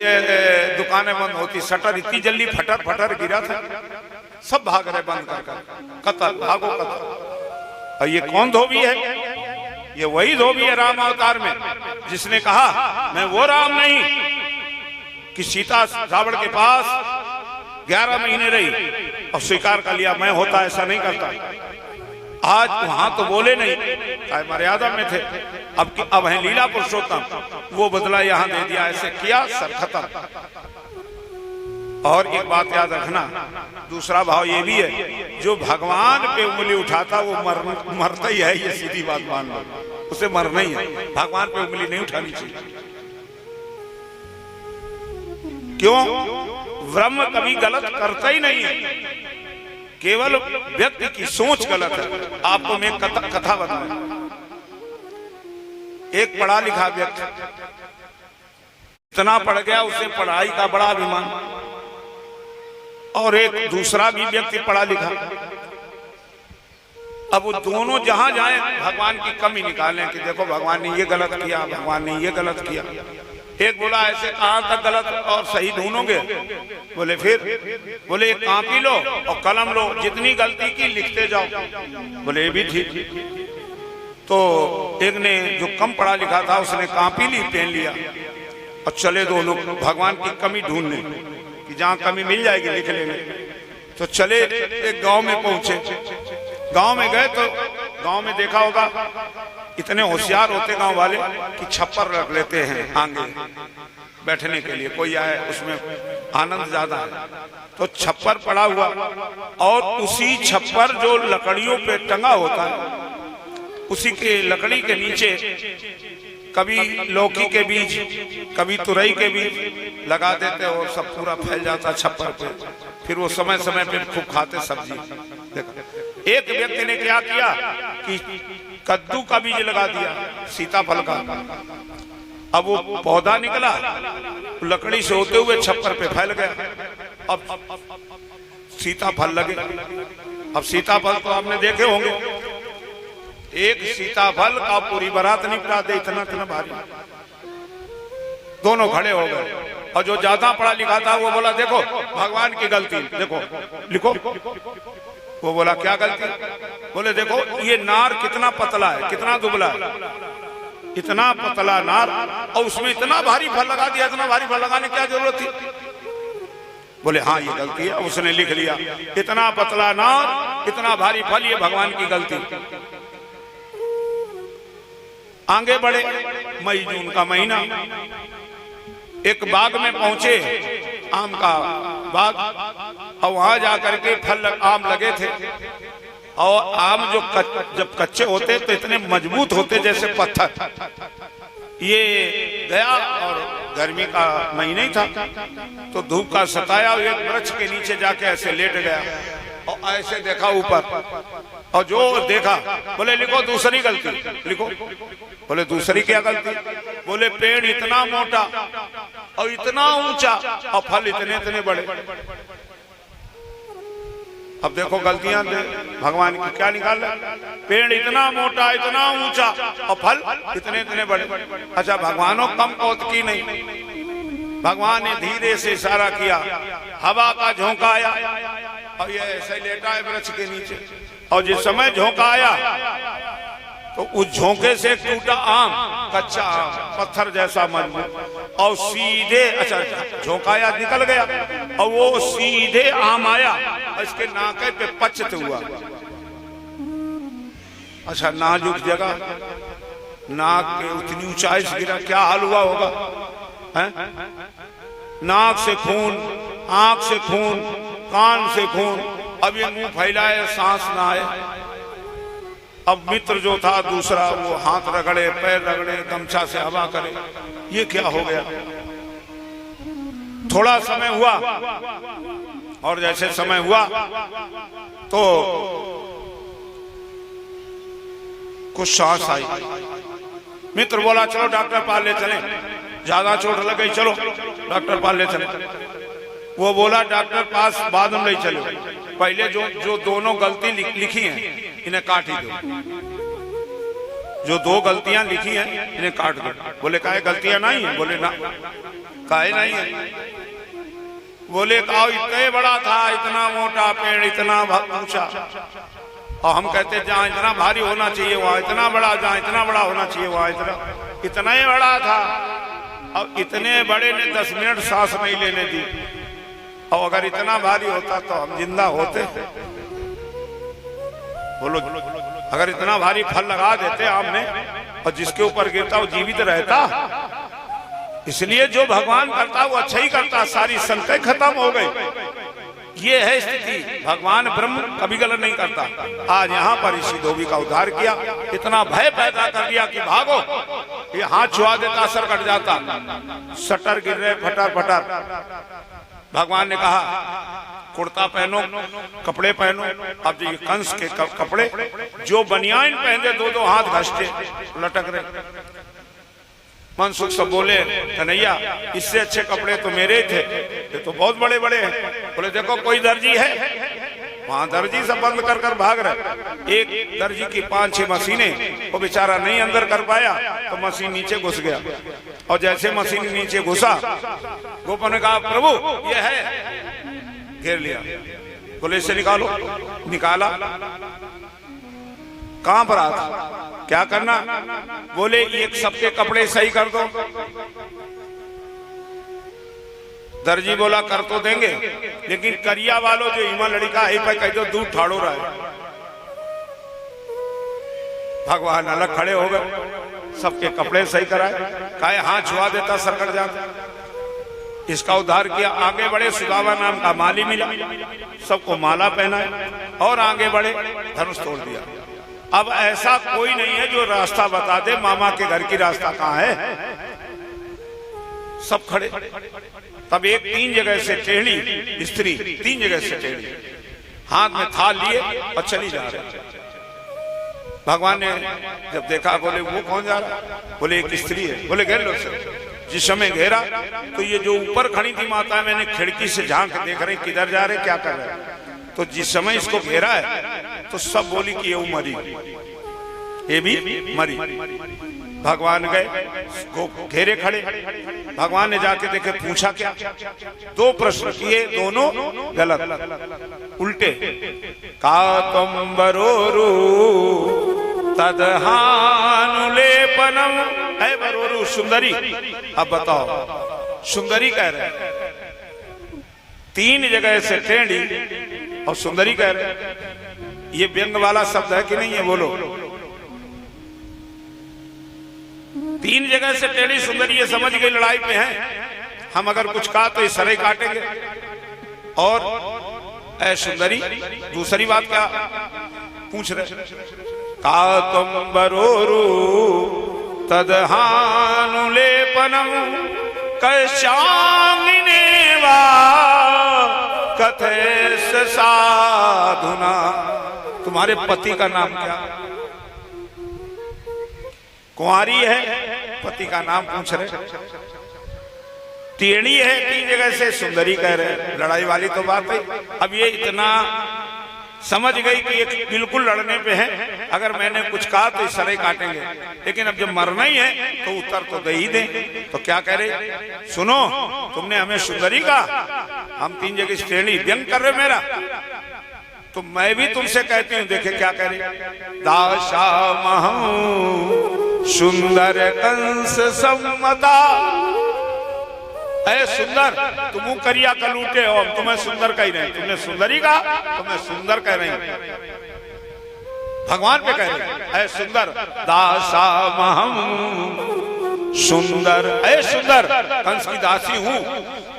दुकानें बंद होती, शटर इतनी जल्दी फटर फटर गिरा था, सब भाग रहे बंद कर कतल, भागो कतल। और ये कौन धोबी है? ये वही धोबी है राम अवतार में, जिसने कहा मैं वो राम नहीं कि सीता रावण के पास 11 महीने रही और स्वीकार कर लिया मैं होता, ऐसा नहीं करता। आज वहां तो बोले नहीं, मर्यादा में थे। अब है लीला पुरुषोत्तम, वो बदला यहां दे दिया, ऐसे किया, सर खत्म। और एक बात याद रखना, दूसरा भाव ये भी है, जो भगवान पे उंगली उठाता वो मरता ही है, ये सीधी बात मान लो, उसे मरना ही है। भगवान पे उंगली नहीं उठानी चाहिए। क्यों? ब्रह्म कभी गलत करता ही नहीं है, केवल व्यक्ति की सोच गलत है। आपको मैं कथा बताऊं। एक पढ़ा लिखा व्यक्ति इतना पढ़ गया, उसे पढ़ाई का बड़ा अभिमान, और एक दूसरा भी व्यक्ति पढ़ा लिखा। अब वो दोनों जहां जाए भगवान की कमी निकालें कि देखो भगवान ने ये गलत किया, भगवान ने ये गलत किया। एक बोला ऐसे कहां तक गलत और सही ढूंढोगे? बोले फिर, बोले एक कॉपी लो और कलम लो, जितनी गलती की लिखते जाओ। बोले ये भी ठीक। तो एक ने जो कम पढ़ा लिखा था उसने कॉपी ली, पेन लिया और चले दोनों भगवान की कमी ढूंढने कि जहां कमी मिल जाएगी लिख लेंगे। तो चले, एक गांव में पहुंचे। गांव में गए तो गांव में देखा होगा, इतने होशियार होते गांव वाले कि छप्पर रख लेते हैं आगे बैठने के लिए, कोई आए उसमें आनंद ज्यादा है। तो छप्पर पड़ा हुआ, और उसी छप्पर जो लकड़ियों पे टंगा होता है, उसी के लकड़ी के नीचे कभी लौकी के बीज, कभी तुरई के बीज लगा देते और सब पूरा फैल जाता छप्पर पे। फिर वो समय समय पे खूब खाते सब्जी। देखा एक व्यक्ति ने क्या किया कि कद्दू का बीज लगा दिया, सीताफल का। अब वो पौधा निकला, लकड़ी से होते हुए छप्पर पे फैल गया। अब सीताफल लगे। अब सीताफल तो आपने देखे होंगे, एक सीताफल का पूरी बारात निपटा दे, इतना इतना भारी। दोनों खड़े हो गए, और जो ज्यादा पढ़ा लिखा था वो बोला देखो भगवान की गलती, देखो लिखो। वो बोला क्या गलती? बोले देखो ये नार कितना पतला है, कितना दुबला है, इतना पतला नार, और उसमें इतना भारी फल लगा दिया। इतना भारी फल लगाने की क्या जरूरत थी? बोले हाँ ये गलती है। उसने लिख लिया इतना पतला नार, इतना भारी फल, ये भगवान की गलती। आगे बढ़े, मई जून का महीना, एक बाग में पहुंचे, आम का बाग, और वहां जाकर के फल आम लगे थे। और आम जो जब कच्चे होते तो इतने मजबूत होते जैसे पत्थर। ये गया, और गर्मी का महीना ही था, तो धूप का सताया, एक वृक्ष के नीचे जाके ऐसे लेट गया और ऐसे देखा ऊपर, और जो देखा बोले लिखो दूसरी गलती, लिखो। बोले दूसरी क्या गलती? बोले पेड़ इतना मोटा और इतना ऊंचा और फल इतने इतने बड़े। अब देखो गलतियां भगवान की क्या निकाल रहे। पेड़ इतना मोटा, इतना ऊंचा, और फल इतने इतने बड़े। अच्छा, भगवानों कम कौत की नहीं। भगवान ने धीरे से इशारा किया, हवा का झोंका आया और ये ऐसे लेटा है वृक्ष के नीचे। और जिस समय झोंका आया तो उस झोंके से टूटा आम, कच्चा आम, पत्थर जैसा मजबूत, और सीधे, अच्छा झोंका आया निकल गया, और वो सीधे आम आया और इसके नाके पे पचत हुआ। अच्छा, नाजुक जगह, नाक के उतनी ऊंचाई से गिरा, क्या हाल हुआ होगा? है? नाक से खून, आंख से खून, कान से खून। अब ये मुंह फैलाए, सांस ना आए। अब मित्र जो था दूसरा, वो हाथ रगड़े, पैर रगड़े, गमछा से हवा करे। ये क्या हो गया? थोड़ा समय हुआ, और जैसे समय हुआ तो कुछ सांस आई। मित्र बोला चलो डॉक्टर पास ले चले, ज्यादा चोट लग गई, चलो डॉक्टर पास ले चले। वो बोला डॉक्टर पास बाद में ले चलो, पहले जो दोनों गलती लिखी हैं इन्हें काट ही दो। जो दो गलतियां लिखी हैं इन्हें काट दो। बोले काहे गलतियां नहीं है? बोले ना। कहे नहीं है। बोले कहा इतना बड़ा था, इतना मोटा पेड़, इतना ऊंचा, और हम कहते जहाँ इतना भारी होना चाहिए वहां इतना बड़ा, जहाँ इतना बड़ा होना चाहिए वहां इतना ही बड़ा था। अब इतने बड़े ने 10 मिनट सांस नहीं लेने दी, और अगर इतना भारी होता तो हम जिंदा होते। बोलो, अगर इतना भारी फल लगा देते आम में और जिसके ऊपर गिरता वो जीवित रहता। इसलिए जो भगवान करता वो अच्छा ही करता, सारी संख्या खत्म हो गई। ये है स्थिति, भगवान ब्रह्म कभी गलत नहीं करता। आज यहाँ पर इसी धोबी का उद्धार किया, इतना भय पैदा कर दिया कि भागो, ये हाथ छुआ देता सर कट जाता, सटर गिर रहे फटर फटर। भगवान ने कहा कुर्ता पहनो, कपड़े पहनो। अब ये कंस के कपड़े जो बनियान पहनते 2-2 हाथ घसते लटक रहे। मनसुख सब बोले कन्हैया इससे अच्छे कपड़े तो मेरे थे, ये तो बहुत बड़े बड़े हैं। बोले देखो कोई दर्जी है, वहां दर्जी सब बंद कर कर भाग रहे। एक दर्जी की 5-6 मशीनें, वो बेचारा नहीं अंदर कर पाया तो मशीन नीचे घुस गया, और जैसे मशीन नीचे घुसा गोपन ने कहा प्रभु ये है, घेर लिया। बोले इसे निकालो, निकाला। कहां पर आता, क्या करना? बोले एक सबके कपड़े सही कर दो। दर्जी बोला कर तो देंगे, लेकिन करिया वालों जो ईमा लड़का है पे कह दो दूध ठाड़ो रहा है। भगवान अलग खड़े हो गए, सबके कपड़े सही कराए, कहे हाथ छुआ देता सरकट जाता। इसका उद्धार किया, आगे बढ़े, सुदामा नाम का माली मिला, सबको माला पहनाया और आगे बढ़े, धनुष तोड़ दिया। अब ऐसा कोई नहीं है जो रास्ता बता दे मामा के घर की रास्ता कहाँ है, सब खड़े। तब एक 3 जगह से टेढ़ी स्त्री, 3 जगह से टेढ़ी, हाथ में थाल लिए और चली जा रही। भगवान ने जब देखा बोले वो कौन जा रहा? बोले एक स्त्री है। बोले घेर लो सर। जिस समय घेरा तो ये जो ऊपर खड़ी थी माता, मैंने खिड़की से झांक देख रहे किधर जा रहे क्या कर रहे। तो जिस समय इसको घेरा है तो सब बोली कि ये मरी, ये भी मरी। भगवान गए, घेरे खड़े। भगवान ने जाके देखे, पूछा क्या? 2 प्रश्न किए, दोनों गलत उल्टे। कातंबरोरु तदहानुलेपनम, है बरोरु सुंदरी। अब बताओ, सुंदरी कह रहे, 3 जगह से टेढ़ी और सुंदरी कह रहे। ये व्यंग वाला शब्द है कि नहीं है? बोलो। 3 जगह से टेढ़ी सुंदरी, ये समझ गई लड़ाई पे है, हम अगर कुछ कहा तो ये सरे काटेंगे। और ऐ सुंदरी, दूसरी बात क्या पूछ रहे? कातंबरोरु तदहानुलेपनम कशांगिनेवा कथेस साधुना। तुम्हारे पति का नाम क्या? कुंवारी है, पति का नाम पूछ रहे। टेढ़ी है, 3 जगह से सुंदरी कह रहे। लड़ाई वाली तो बात है। अब ये इतना समझ गई कि ये बिल्कुल लड़ने पे है, अगर मैंने कुछ कहा तो इस सरे काटेंगे, लेकिन अब जब मरना ही है तो उत्तर तो दे ही दे। तो क्या कह रहे? सुनो, तुमने हमें सुंदरी कहा, हम 3 जगह से टेढ़ी, व्यंग कर रहे मेरा, तो मैं भी तुमसे कहती हूँ। देखे क्या कह रहे? दाशा महं सुंदर कंस सम्मता। अरे सुंदर, तुम करिया का लूटे हो, हम तुम्हें सुंदर कह रहे हैं। तुमने सुंदरी कहा, तुम्हें सुंदर कह रहे हैं, भगवान पे कह रहे हैं। अरे सुंदर, दासा महं सुंदर, अरे सुंदर कंस की दासी हूँ।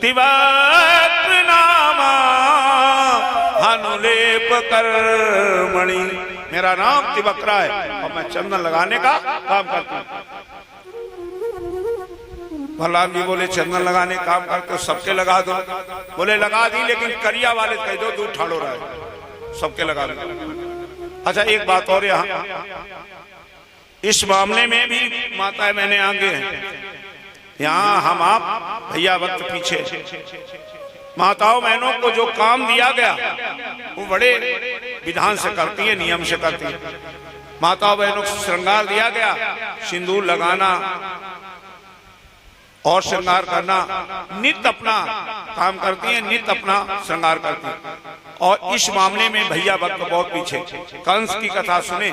तिवक्र नामा अनुलेप कर्मणि, मेरा नाम तिवक्रा है और मैं चंदन लगाने का काम करता हूँ। भगवान जी बोले चंदन लगाने काम करते हो, सबके लगा दो। बोले लगा दी, लेकिन करिया वाले कह दो दूध ठाड़ो रहा है, सबके लगा दो। अच्छा एक बात और, यहाँ इस मामले में भी माताएं मैंने आगे हैं, यहाँ हम आप भैया वक्त पीछे। माताओं बहनों को जो काम दिया गया वो बड़े विधान से करती है, नियम से करती है। माताओं बहनों को श्रृंगार दिया गया, सिंदूर लगाना, और श्रृंगार करना, नित्य अपना काम करती हैं, नित्य अपना श्रृंगार करती हैं। और इस मामले में भैया भक्त बहुत पीछे। कंस की कथा सुने,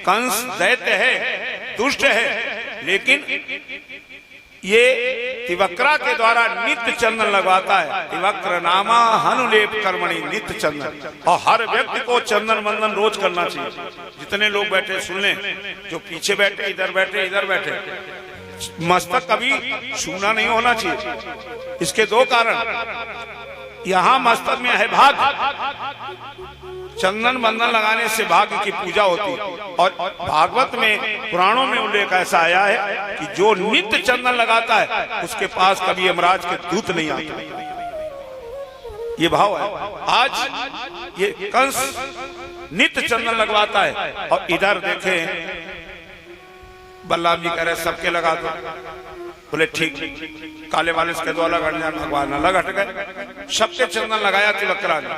कंस दैत्य है, दुष्ट है, लेकिन ये तिवक्रा के द्वारा नित्य चंदन लगवाता है। तिवक्र नामा हनुलेप कर्मणि नित्य चंदन। और हर व्यक्ति को चंदन मंदन रोज करना चाहिए। जितने लोग बैठे सुन लें, जो पीछे बैठे, इधर बैठे, इधर बैठे, मस्तक कभी छूना नहीं होना चाहिए। इसके दो कारण, यहाँ मस्तक में है भाग, चंदन बंदन लगाने से भाग्य की पूजा होती है। और भागवत में, पुराणों में उल्लेख ऐसा आया है कि जो नित्य चंदन लगाता है उसके पास कभी यमराज के दूत नहीं आते। ये भाव है। आज ये कंस नित्य चंदन लगवाता है, और इधर देखें बलराम जी कह रहे सबके लगा दो। बोले ठीक, काले वाले के द्वारा लग जाए, भगवान अलग हट गए, सबके चंदन लगाया तिवक्रा ने।